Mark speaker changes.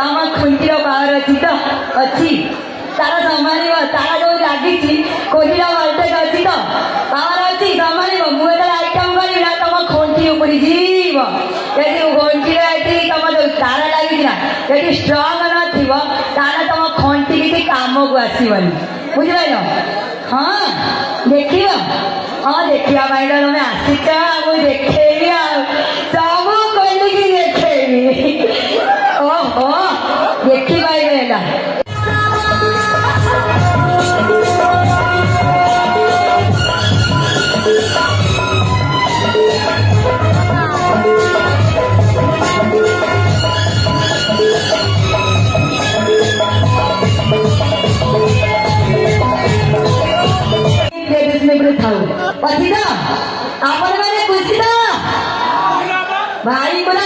Speaker 1: तामा खुंटीर पावर अच्छी तो अच्छी तारा संभाल तारा जो लगी कोठीर वोल्टेज अच्छी तो पावर अच्छी संभाल मुझे आइटम करी ना तुम खुंटी उपरी जीव यदि खुंटी तुम जो तारा लगी यदि स्ट्रंग नथिबो तारा तुम खुंटी किसी काम को आसबनी बुझिपार हाँ देख हाँ देखा भाई तुम आसिक मुझे देखेबी सब खोलिकी देखेबी ओहो देखी पाइबे पति तो अपन मैंने खुशी तो भाई बोला